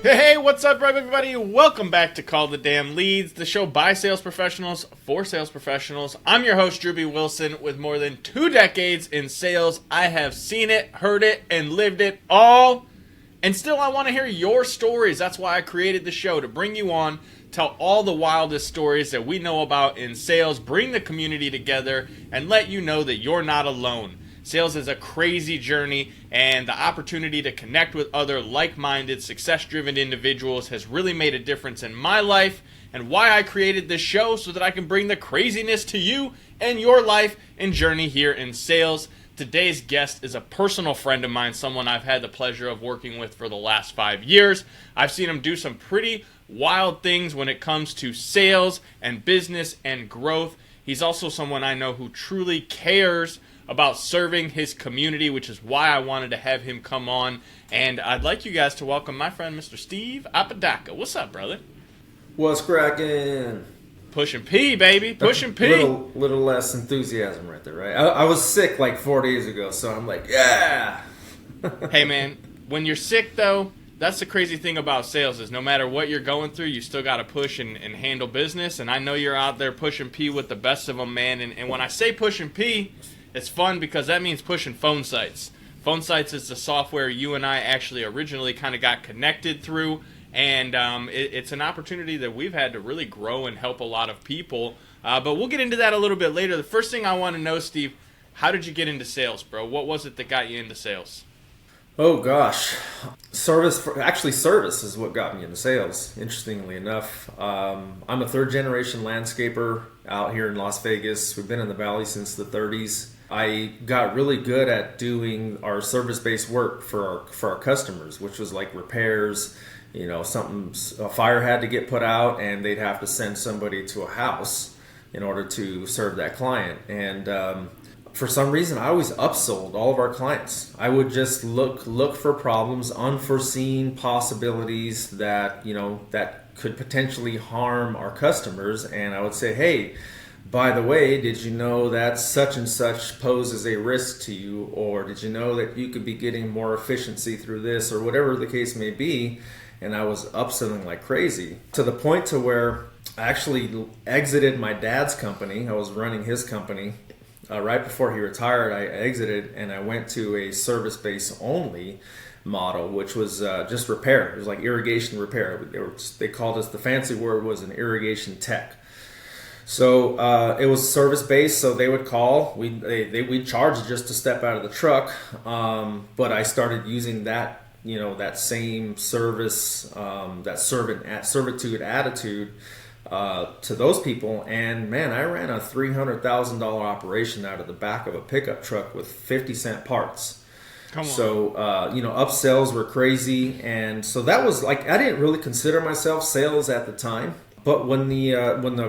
Hey, what's up, everybody? Welcome back to Call the Damn Leads, the show by sales professionals for sales professionals. I'm your host, Drewbie Wilson. With more than 2 decades in sales, I have seen it, heard it, and lived it all. And still, I want to hear your stories. That's why I created the show, to bring you on, tell all the wildest stories that we know about in sales, bring the community together, and let you know that you're not alone. Sales is a crazy journey, and the opportunity to connect with other like-minded, success-driven individuals has really made a difference in my life, and why I created this show, so that I can bring the craziness to you and your life and journey here in sales. Today's guest is a personal friend of mine, someone I've had the pleasure of working with for the last 5 years. I've seen him do some pretty wild things when it comes to sales and business and growth. He's also someone I know who truly cares about serving his community, which is why I wanted to have him come on. And I'd like you guys to welcome my friend, Mr. Steve Apodaca. What's up, brother? What's cracking? Pushing P, baby. Pushing P. Little less enthusiasm right there, right? I was sick like 4 days ago, so I'm like, yeah. Hey, man, when you're sick, though, that's the crazy thing about sales is no matter what you're going through, you still got to push and handle business. And I know you're out there pushing P with the best of them, man. And when I say pushing P, it's fun because that means pushing phone sites. Phone sites is the software you and I actually originally kind of got connected through. And it's an opportunity that we've had to really grow and help a lot of people. But we'll get into that a little bit later. The first thing I want to know, Steve, how did you get into sales, bro? What was it that got you into sales? Oh, gosh. Service is what got me into sales, interestingly enough. I'm a third-generation landscaper out here in Las Vegas. We've been in the Valley since the 30s. I got really good at doing our service-based work for our customers, which was like repairs. You know, a fire had to get put out, and they'd have to send somebody to a house in order to serve that client. And for some reason, I always upsold all of our clients. I would just look for problems, unforeseen possibilities that could potentially harm our customers, and I would say, hey, by the way, did you know that such and such poses a risk to you? Or did you know that you could be getting more efficiency through this, or whatever the case may be? And I was upselling like crazy, to the point to where I actually exited my dad's company. I was running his company. Right before he retired, I exited and I went to a service-based only model, which was just repair. It was like irrigation repair. They called us, the fancy word was an irrigation tech. So it was service-based, so they would call. We'd charge just to step out of the truck. But I started using that, that same service, that servitude attitude to those people. And man, I ran a $300,000 operation out of the back of a pickup truck with 50-cent parts. Come on. So, upsells were crazy. And so that was like, I didn't really consider myself sales at the time. But when the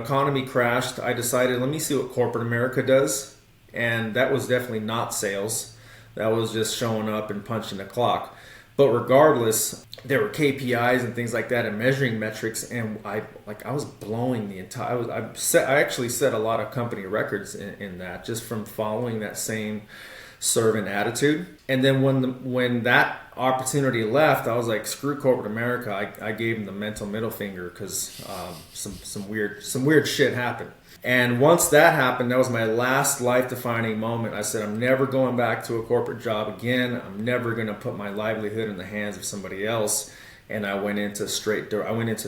economy crashed, I decided, let me see what corporate America does. And that was definitely not sales. That was just showing up and punching the clock. But regardless, there were KPIs and things like that and measuring metrics, and I was blowing the entire. I actually set a lot of company records in that, just from following that same servant attitude. And then when that opportunity left, I was like, screw corporate America. I gave them the mental middle finger because some weird shit happened. And once that happened, that was my last life-defining moment. I said, I'm never going back to a corporate job again. I'm never going to put my livelihood in the hands of somebody else. And I went into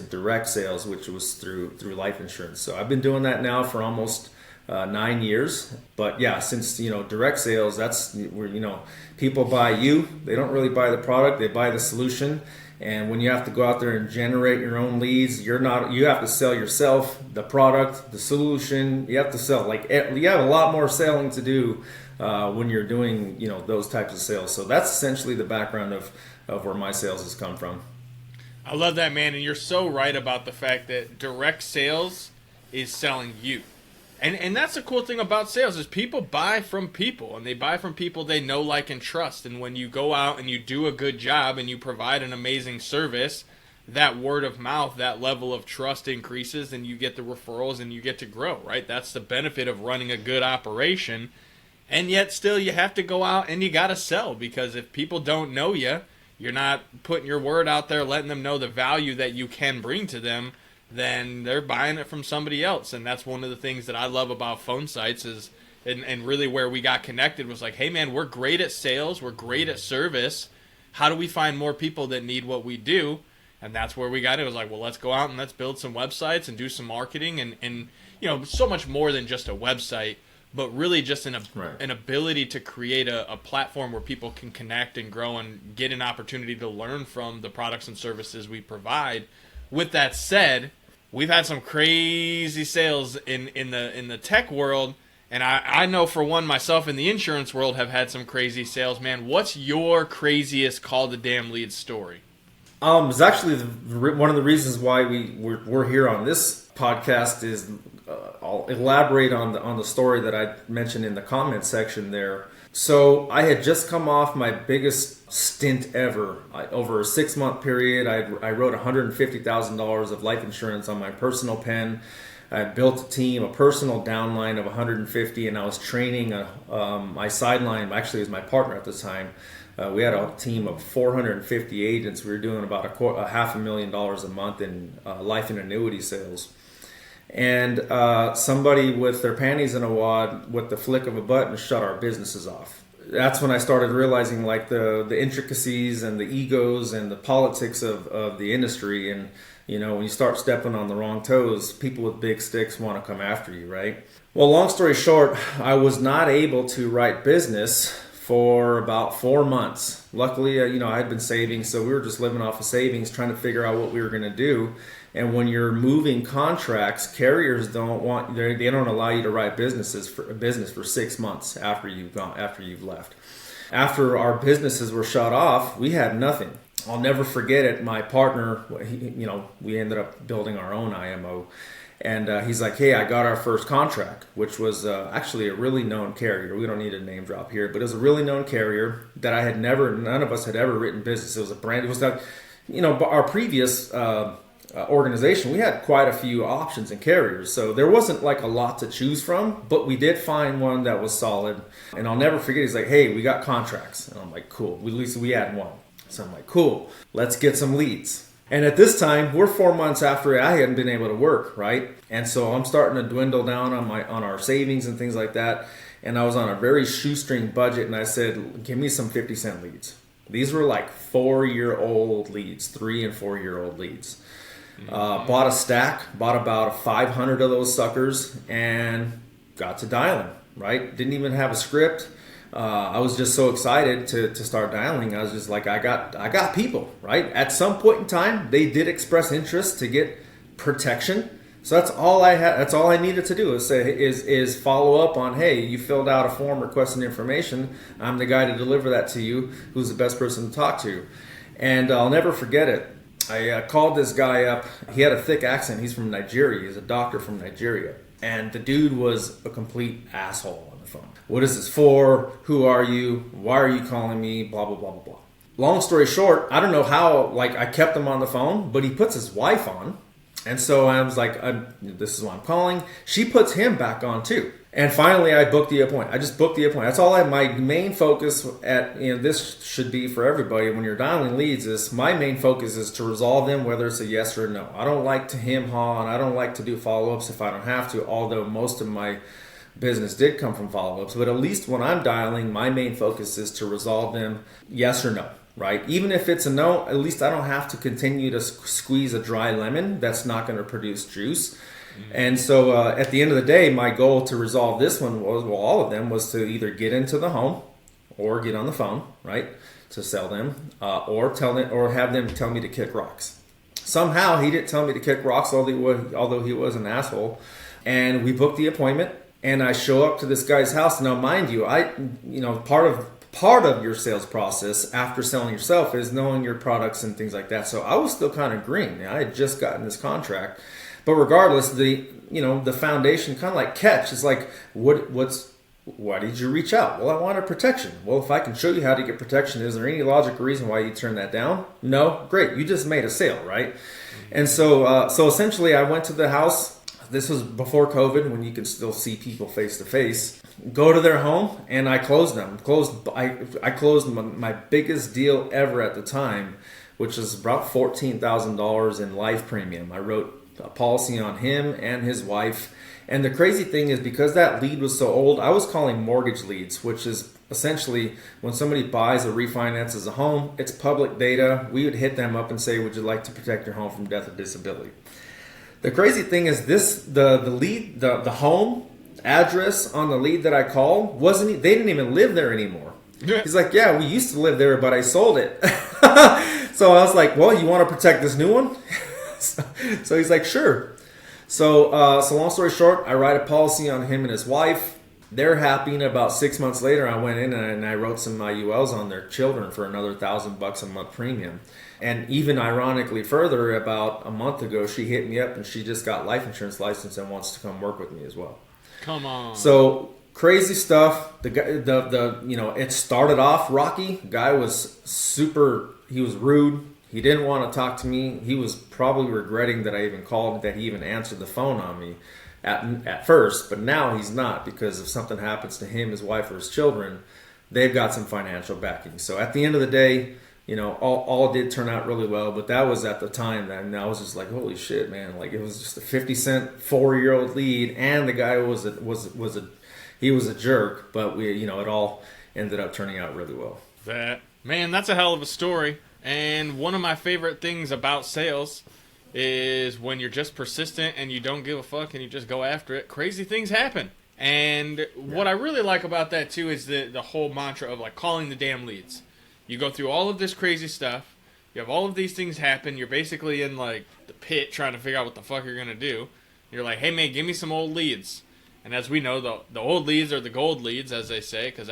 direct sales, which was through life insurance. So I've been doing that now for almost 9 years. But yeah, since direct sales, that's where people buy you. They don't really buy the product; they buy the solution. And when you have to go out there and generate your own leads, you have to sell yourself, the product, the solution. You have to sell, you have a lot more selling to do when you're doing, those types of sales. So that's essentially the background of where my sales has come from. I love that, man. And you're so right about the fact that direct sales is selling you. And that's the cool thing about sales is people buy from people, and they buy from people they know, like, and trust. And when you go out and you do a good job and you provide an amazing service, that word of mouth, that level of trust increases, and you get the referrals and you get to grow, right? That's the benefit of running a good operation. And yet still you have to go out and you got to sell, because if people don't know you, you're not putting your word out there, letting them know the value that you can bring to them, then they're buying it from somebody else. And that's one of the things that I love about phone sites is, and really where we got connected was like, hey man, we're great at sales, we're great at service. How do we find more people that need what we do? And that's where we got it. It was like, well, let's go out and let's build some websites and do some marketing and so much more than just a website, but really just an ability to create a platform where people can connect and grow and get an opportunity to learn from the products and services we provide. With that said, we've had some crazy sales in the tech world, and I know for one, myself in the insurance world have had some crazy sales. Man, what's your craziest Call the Damn Lead story? It's actually one of the reasons why we're here on this podcast is I'll elaborate on the story that I mentioned in the comment section there. So I had just come off my biggest stint ever. Over a 6-month period, I wrote $150,000 of life insurance on my personal pen. I built a team, a personal downline of 150, and I was training my sideline. Actually, it was my partner at the time. We had a team of 450 agents. We were doing about $500,000 a month in life and annuity sales. And somebody with their panties in a wad with the flick of a button shut our businesses off. That's when I started realizing like the intricacies and the egos and the politics of the industry. And when you start stepping on the wrong toes, people with big sticks want to come after you, right? Well, long story short, I was not able to write business for about 4 months. Luckily, I had been saving, so we were just living off of savings, trying to figure out what we were going to do. And when you're moving contracts, carriers they don't allow you to write business for 6 months after you've left. After our businesses were shut off, we had nothing. I'll never forget it. My partner, we ended up building our own IMO. And he's like, hey, I got our first contract, which was actually a really known carrier. We don't need a name drop here, but it was a really known carrier that none of us had ever written business. It was a brand. It was like, our previous organization, we had quite a few options and carriers. So there wasn't like a lot to choose from, but we did find one that was solid. And I'll never forget, he's like, hey, we got contracts. And I'm like, cool. At least we had one. So I'm like, cool, let's get some leads. And at this time, we're 4 months after I hadn't been able to work, right? And so I'm starting to dwindle down on our savings and things like that. And I was on a very shoestring budget, and I said, give me some 50-cent leads. These were like 4-year-old leads, 3 and 4-year-old leads. Bought a stack, bought about 500 of those suckers, and got to dialing, right? Didn't even have a script. I was just so excited to start dialing. I was just like, I got people, right? At some point in time, they did express interest to get protection. So that's all I had. That's all I needed to do is follow up on, hey, you filled out a form requesting information. I'm the guy to deliver that to you. Who's the best person to talk to? And I'll never forget it. I called this guy up. He had a thick accent. He's from Nigeria. He's a doctor from Nigeria. And the dude was a complete asshole on the phone. What is this for? Who are you? Why are you calling me? Blah, blah, blah, blah, blah. Long story short, I don't know how, I kept him on the phone, but he puts his wife on. And so I was like, this is why I'm calling. She puts him back on too. And finally, I booked the appointment. I just booked the appointment. That's all my main focus this should be for everybody when you're dialing leads is my main focus is to resolve them, whether it's a yes or a no. I don't like to hem-haw, and I don't like to do follow-ups if I don't have to, although most of my business did come from follow-ups. But at least when I'm dialing, my main focus is to resolve them yes or no, right? Even if it's a no, at least I don't have to continue to squeeze a dry lemon that's not going to produce juice. And so at the end of the day, my goal to resolve this one was, all of them was to either get into the home or get on the phone, right, to sell them, or have them tell me to kick rocks. Somehow he didn't tell me to kick rocks, although he was an asshole. And we booked the appointment, and I show up to this guy's house. Now, mind you, part of your sales process after selling yourself is knowing your products and things like that. So I was still kind of green. I had just gotten this contract. But regardless, the foundation kind of like catch is like, why did you reach out? Well, I wanted protection. Well, if I can show you how to get protection, is there any logical reason why you turn that down? No? Great. You just made a sale, right? And so essentially I went to the house. This was before COVID, when you can still see people face to face. Go to their home, and I closed them. I closed my biggest deal ever at the time, which was about $14,000 in life premium. I wrote a policy on him and his wife. And the crazy thing is, because that lead was so old, I was calling mortgage leads, which is essentially when somebody buys or refinances a home, it's public data. We would hit them up and say, would you like to protect your home from death or disability? The crazy thing is the home address on the lead that I called they didn't even live there anymore. He's like, yeah, we used to live there, but I sold it. So I was like, well, you want to protect this new one? So he's like, sure. So long story short, I write a policy on him and his wife. They're happy, and about 6 months later, I went in and I wrote some IULs on their children for another $1,000 a month premium. And even ironically further, about a month ago, she hit me up and she just got life insurance license and wants to come work with me as well. Come on. So crazy stuff. The guy, it started off rocky. The guy was he was rude. He didn't want to talk to me. He was probably regretting that I even called, that he even answered the phone on me at first. But now he's not, because if something happens to him, his wife, or his children, they've got some financial backing. So at the end of the day, all did turn out really well. But that was at the time that, and I was just like, holy shit, man! Like, it was just a 50-cent 4-year-old lead, and the guy was a jerk. But it all ended up turning out really well. That's a hell of a story. And one of my favorite things about sales is when you're just persistent and you don't give a fuck and you just go after it, crazy things happen. And what I really like about that too is the whole mantra of like calling the damn leads. You go through all of this crazy stuff. You have all of these things happen. You're basically in like the pit trying to figure out what the fuck you're going to do. You're like, hey man, give me some old leads. And as we know, the old leads are the gold leads, as they say, because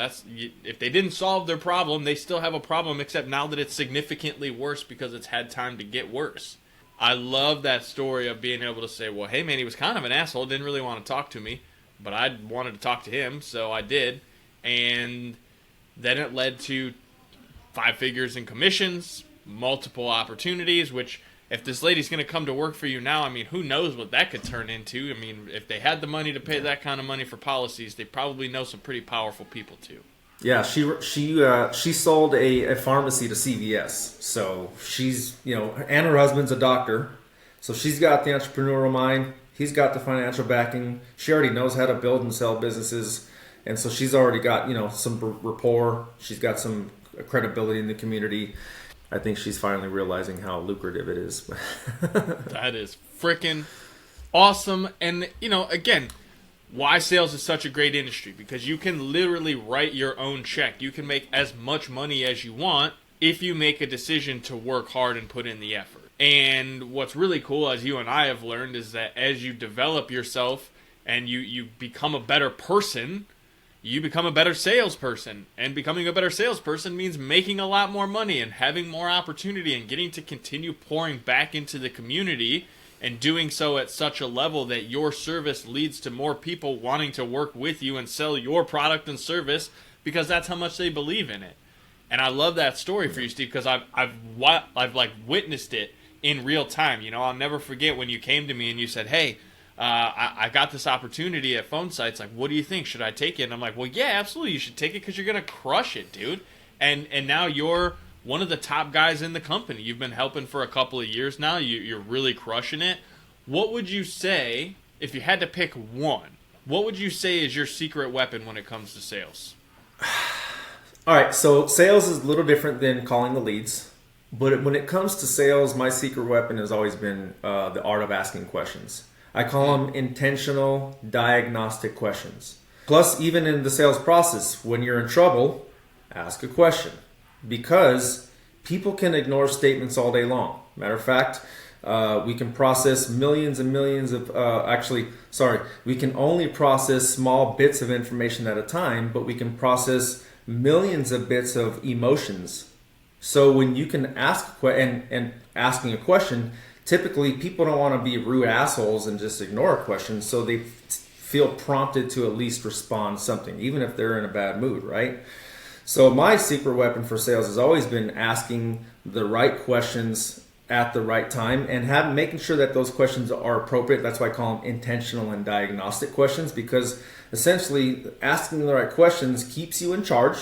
if they didn't solve their problem, they still have a problem, except now that it's significantly worse because it's had time to get worse. I love that story of being able to say, well, hey, man, he was kind of an asshole, didn't really want to talk to me, but I wanted to talk to him, so I did. And then it led to 5 figures in commissions, multiple opportunities, which... if this lady's going to come to work for you now, I mean, who knows what that could turn into? I mean, if they had the money to pay that kind of money for policies, they probably know some pretty powerful people too. Yeah, she sold a pharmacy to CVS. So she's, and her husband's a doctor. So she's got the entrepreneurial mind. He's got the financial backing. She already knows how to build and sell businesses. And so she's already got, some rapport. She's got some credibility in the community. I think she's finally realizing how lucrative it is. That is freaking awesome. And, again, why sales is such a great industry. Because you can literally write your own check. You can make as much money as you want if you make a decision to work hard and put in the effort. And what's really cool, as you and I have learned, is that as you develop yourself and you become a better person... you become a better salesperson, and becoming a better salesperson means making a lot more money and having more opportunity and getting to continue pouring back into the community and doing so at such a level that your service leads to more people wanting to work with you and sell your product and service because that's how much they believe in it. And I love that story for you, Steve, because I've like witnessed it in real time. I'll never forget when you came to me and you said, hey, I got this opportunity at Phone Sites. Like, what do you think? Should I take it? And I'm like, well, yeah, absolutely. You should take it because you're going to crush it, dude. And now you're one of the top guys in the company. You've been helping for a couple of years now. You're really crushing it. What would you say, if you had to pick one, what would you say is your secret weapon when it comes to sales? All right, so sales is a little different than calling the leads. But when it comes to sales, my secret weapon has always been the art of asking questions. I call them intentional diagnostic questions. Plus, even in the sales process, when you're in trouble, ask a question. Because people can ignore statements all day long. Matter of fact, we can process millions and millions of... we can only process small bits of information at a time, but we can process millions of bits of emotions. So when you can ask and asking a question... typically, people don't want to be rude assholes and just ignore a question, so they feel prompted to at least respond something, even if they're in a bad mood, right? So my secret weapon for sales has always been asking the right questions at the right time and making sure that those questions are appropriate. That's why I call them intentional and diagnostic questions, because essentially asking the right questions keeps you in charge.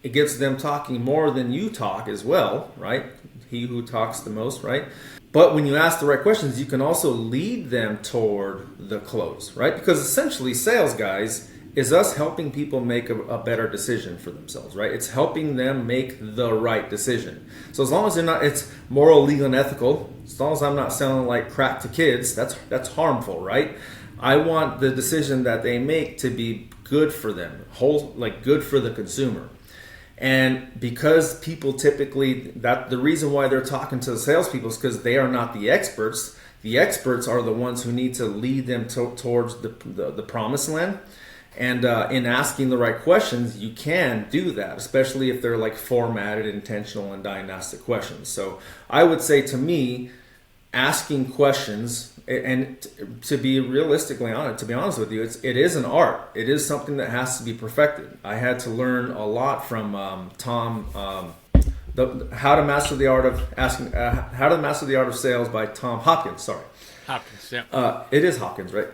It gets them talking more than you talk as well, right? He who talks the most, right? But when you ask the right questions, you can also lead them toward the close, right? Because essentially sales, guys, is us helping people make a better decision for themselves, right? It's helping them make the right decision. So as long as it's moral, legal, and ethical, as long as I'm not selling like crack to kids, that's harmful, right? I want the decision that they make to be good for them, good for the consumer. And because people typically, the reason why they're talking to the salespeople is because they are not the experts. The experts are the ones who need to lead them towards the promised land. And in asking the right questions, you can do that, especially if they're like formatted, intentional, and diagnostic questions. So I would say, to me, asking questions, and to be realistically honest, to be honest with you, it is an art. It is something that has to be perfected. I had to learn a lot from Tom, How to Master the Art of Sales by Tom Hopkins. Sorry, Hopkins. Yeah, it is Hopkins, right?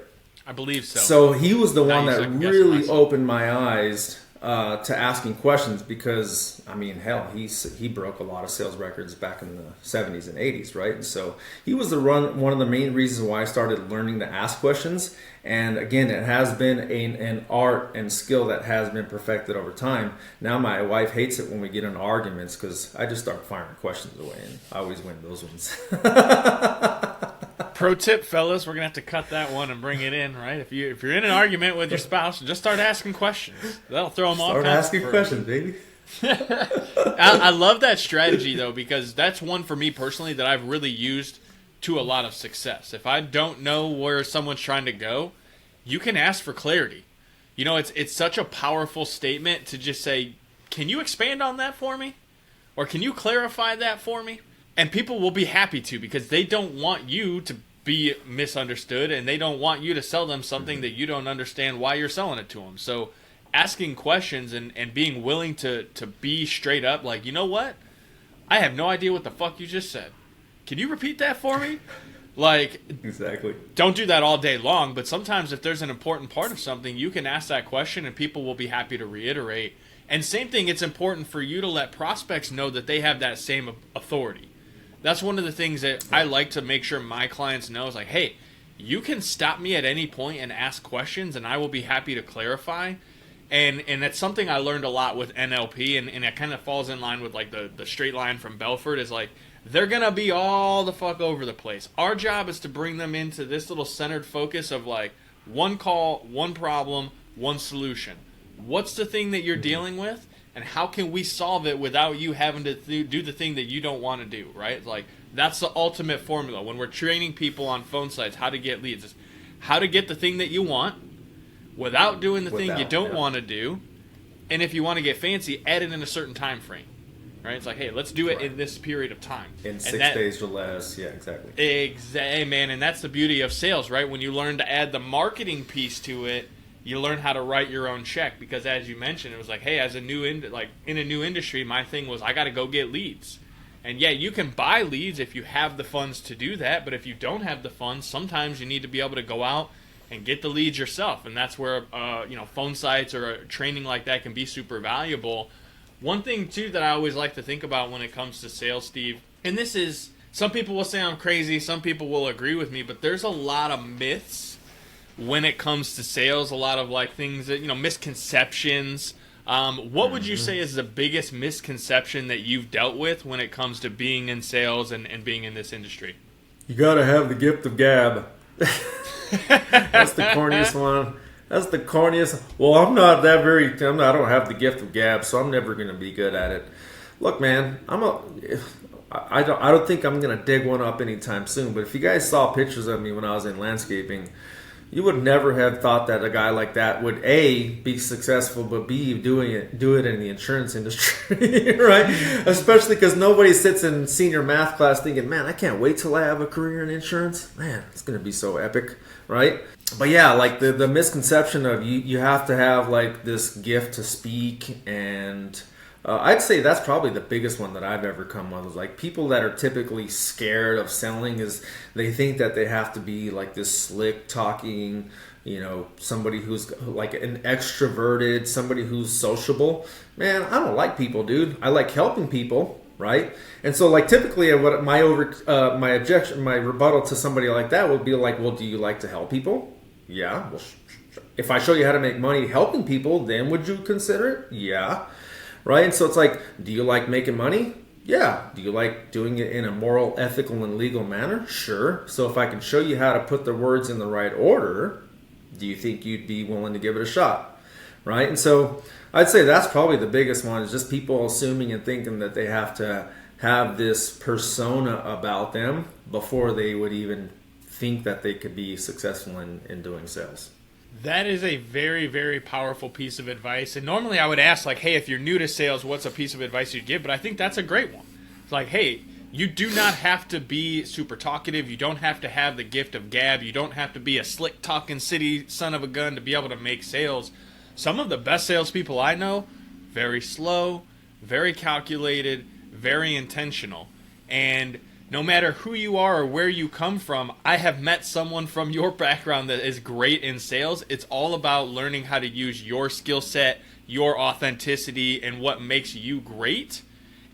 I believe so. So he was the one that really myself. opened my eyes to asking questions, because I mean, hell, he broke a lot of sales records back in the 70s and 80s, right? And so he was one of the main reasons why I started learning to ask questions. And again, it has been an art and skill that has been perfected over time. Now my wife hates it when we get into arguments, because I just start firing questions away, and I always win those ones. Pro tip, fellas, we're gonna have to cut that one and bring it in, right? If you're in an argument with your spouse, just start asking questions. That'll throw them off. Start asking questions, baby. I love that strategy though, because that's one for me personally that I've really used to a lot of success. If I don't know where someone's trying to go, you can ask for clarity. You know, it's such a powerful statement to just say, "Can you expand on that for me?" Or "Can you clarify that for me?" And people will be happy to, because they don't want you to be misunderstood, and they don't want you to sell them something that you don't understand why you're selling it to them. So asking questions and being willing to be straight up, like, you know what? I have no idea what the fuck you just said. Can you repeat that for me? Like, exactly. Don't do that all day long, but sometimes if there's an important part of something, you can ask that question and people will be happy to reiterate. And same thing, it's important for you to let prospects know that they have that same authority. That's one of the things that I like to make sure my clients know is like, hey, you can stop me at any point and ask questions, and I will be happy to clarify. And that's something I learned a lot with NLP, and it kind of falls in line with like the straight line from Belfort is like, they're going to be all the fuck over the place. Our job is to bring them into this little centered focus of like one call, one problem, one solution. What's the thing that you're dealing with? And how can we solve it without you having to do the thing that you don't want to do, right? Like, that's the ultimate formula. When we're training people on phone sites how to get leads, it's how to get the thing that you want without doing the thing you don't want to do. And if you want to get fancy, add it in a certain time frame, right? It's like, hey, let's do it in this period of time. In 6 days or less. Yeah, exactly. Exactly, man. And that's the beauty of sales, right? When you learn to add the marketing piece to it, you learn how to write your own check, because as you mentioned, it was like, hey, as a new in a new industry, my thing was I got to go get leads. And yeah, you can buy leads if you have the funds to do that, but if you don't have the funds, sometimes you need to be able to go out and get the leads yourself, and that's where phone sites or a training like that can be super valuable. One thing too that I always like to think about when it comes to sales, Steve, and this is, some people will say I'm crazy, some people will agree with me, but there's a lot of myths when it comes to sales, a lot of like things that, misconceptions. What would you say is the biggest misconception that you've dealt with when it comes to being in sales and being in this industry? You gotta have the gift of gab. That's the corniest one. That's the corniest. Well, I don't have the gift of gab, so I'm never gonna be good at it. Look, man, I don't think I'm gonna dig one up anytime soon. But if you guys saw pictures of me when I was in landscaping, you would never have thought that a guy like that would A, be successful, but B, do it in the insurance industry, right? Especially because nobody sits in senior math class thinking, man, I can't wait till I have a career in insurance. Man, it's going to be so epic, right? But yeah, like the misconception of you have to have like this gift to speak and I'd say that's probably the biggest one that I've ever come with. Is like people that are typically scared of selling is they think that they have to be like this slick talking, somebody who's like an extroverted, somebody who's sociable. Man, I don't like people, dude. I like helping people, right? And so like typically what my rebuttal to somebody like that would be like, well, do you like to help people? Yeah. Well, if I show you how to make money helping people, then would you consider it? Yeah. Right? And so it's like, do you like making money? Yeah. Do you like doing it in a moral, ethical, and legal manner? Sure. So if I can show you how to put the words in the right order, do you think you'd be willing to give it a shot? Right? And so I'd say that's probably the biggest one, is just people assuming and thinking that they have to have this persona about them before they would even think that they could be successful in doing sales. That is a very, very powerful piece of advice. And normally I would ask, like, hey, if you're new to sales, what's a piece of advice you'd give? But I think that's a great one. It's like, hey, you do not have to be super talkative. You don't have to have the gift of gab. You don't have to be a slick talking city son of a gun to be able to make sales. Some of the best salespeople I know, very slow, very calculated, very intentional. And no matter who you are or where you come from, I have met someone from your background that is great in sales. It's all about learning how to use your skill set, your authenticity, and what makes you great.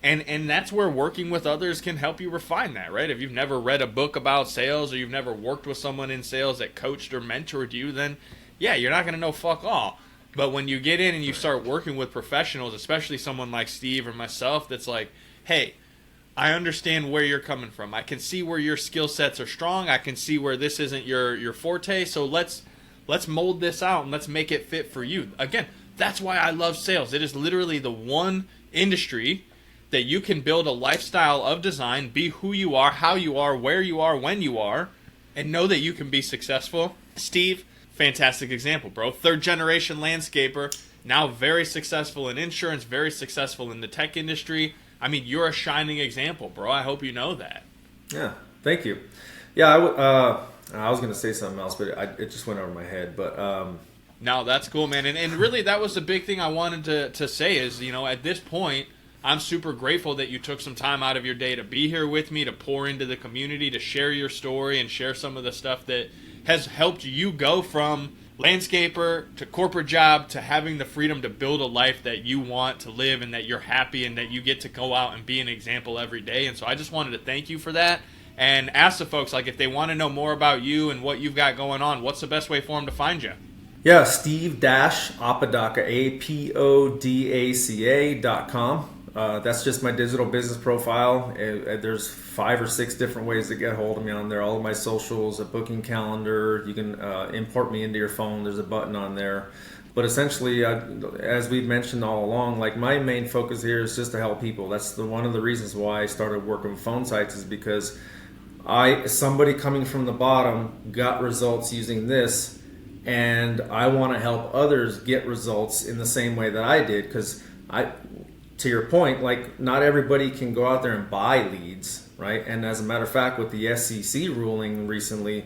And that's where working with others can help you refine that, right? If you've never read a book about sales or you've never worked with someone in sales that coached or mentored you, then yeah, you're not going to know fuck all. But when you get in and you start working with professionals, especially someone like Steve or myself, that's like, hey, I understand where you're coming from. I can see where your skill sets are strong. I can see where this isn't your forte. So let's mold this out and let's make it fit for you. Again, that's why I love sales. It is literally the one industry that you can build a lifestyle of design, be who you are, how you are, where you are, when you are, and know that you can be successful. Steve, fantastic example, bro. Third generation landscaper, now very successful in insurance, very successful in the tech industry. I mean, you're a shining example, bro. I hope you know that. Yeah, thank you. Yeah, I was going to say something else, but it just went over my head. But no, that's cool, man. And really, that was the big thing I wanted to say is, at this point, I'm super grateful that you took some time out of your day to be here with me, to pour into the community, to share your story and share some of the stuff that has helped you go from landscaper to corporate job to having the freedom to build a life that you want to live and that you're happy and that you get to go out and be an example every day. And so I just wanted to thank you for that and ask the folks, like, if they want to know more about you and what you've got going on, what's the best way for them to find you? Yeah, Steve-Apodaca, Apodaca.com. That's just my digital business profile. There's 5 or 6 different ways to get a hold of me on there. All of my socials, a booking calendar. You can import me into your phone. There's a button on there. But essentially, as we've mentioned all along, like my main focus here is just to help people. That's one of the reasons why I started working with phone sites, is because somebody coming from the bottom got results using this, and I want to help others get results in the same way that I did, because to your point, like not everybody can go out there and buy leads, right? And as a matter of fact, with the SEC ruling recently,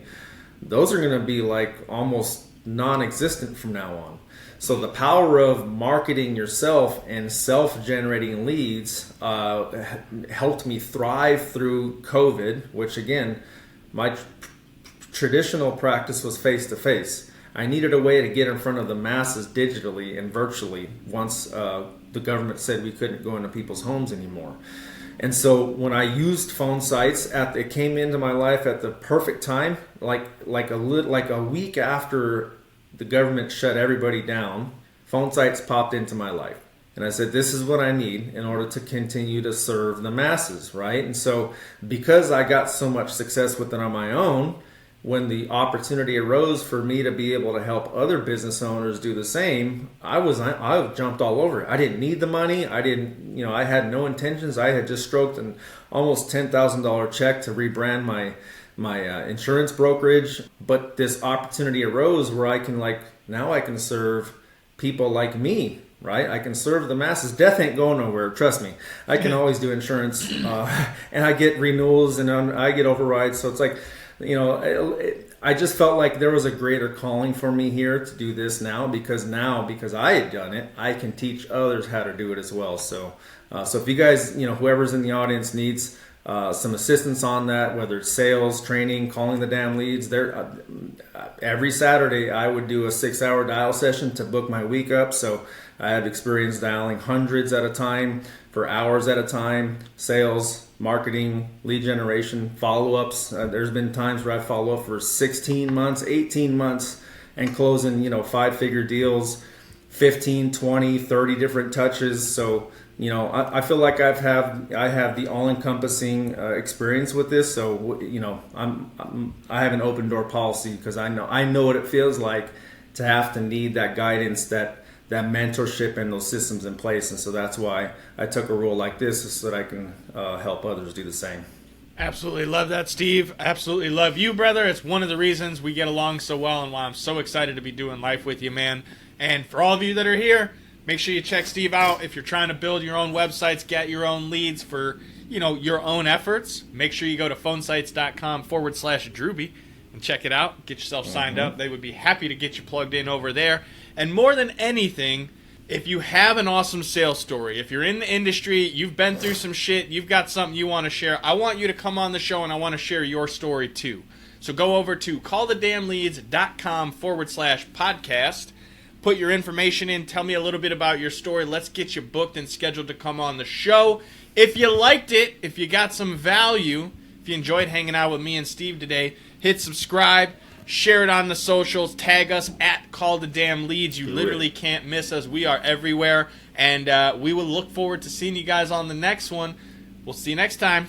those are going to be like almost non-existent from now on. So the power of marketing yourself and self-generating leads helped me thrive through COVID, which again, my traditional practice was face-to-face. I needed a way to get in front of the masses digitally and virtually once the government said we couldn't go into people's homes anymore. And so when I used phone sites, it came into my life at the perfect time, like a week after the government shut everybody down. Phone sites popped into my life. And I said, this is what I need in order to continue to serve the masses, right? And so because I got so much success with it on my own, when the opportunity arose for me to be able to help other business owners do the same, I jumped all over it. I didn't need the money. I had no intentions. I had just stroked an almost $10,000 check to rebrand my insurance brokerage. But this opportunity arose where now I can serve people like me, right? I can serve the masses. Death ain't going nowhere. Trust me. I can always do insurance, and I get renewals and I get overrides. So it's like, I just felt like there was a greater calling for me here to do this because I had done it, I can teach others how to do it as well. So if you guys, whoever's in the audience needs some assistance on that, whether it's sales, training, calling the damn leads, there every Saturday I would do a 6-hour dial session to book my week up. So I have experience dialing hundreds at a time for hours at a time, sales, marketing, lead generation, follow-ups. There's been times where I follow up for 16 months, 18 months and closing, 5-figure deals, 15, 20, 30 different touches. So, I feel like I have the all-encompassing experience with this. So, I have an open door policy because I know what it feels like to have to need that guidance, that mentorship and those systems in place. And so that's why I took a role like this, so that I can help others do the same. Absolutely love that, Steve. Absolutely love you, brother. It's one of the reasons we get along so well and why I'm so excited to be doing life with you, man. And for all of you that are here, make sure you check Steve out. If you're trying to build your own websites, get your own leads for, your own efforts, make sure you go to phonesites.com/Drewbie and check it out. Get yourself signed up. They would be happy to get you plugged in over there. And more than anything, if you have an awesome sales story, if you're in the industry, you've been through some shit, you've got something you want to share, I want you to come on the show and I want to share your story too. So go over to callthedamnleads.com/podcast. Put your information in. Tell me a little bit about your story. Let's get you booked and scheduled to come on the show. If you liked it, if you got some value, if you enjoyed hanging out with me and Steve today, hit subscribe, share it on the socials, tag us at Call the Damn Leads. You literally can't miss us. We are everywhere. And we will look forward to seeing you guys on the next one. We'll see you next time.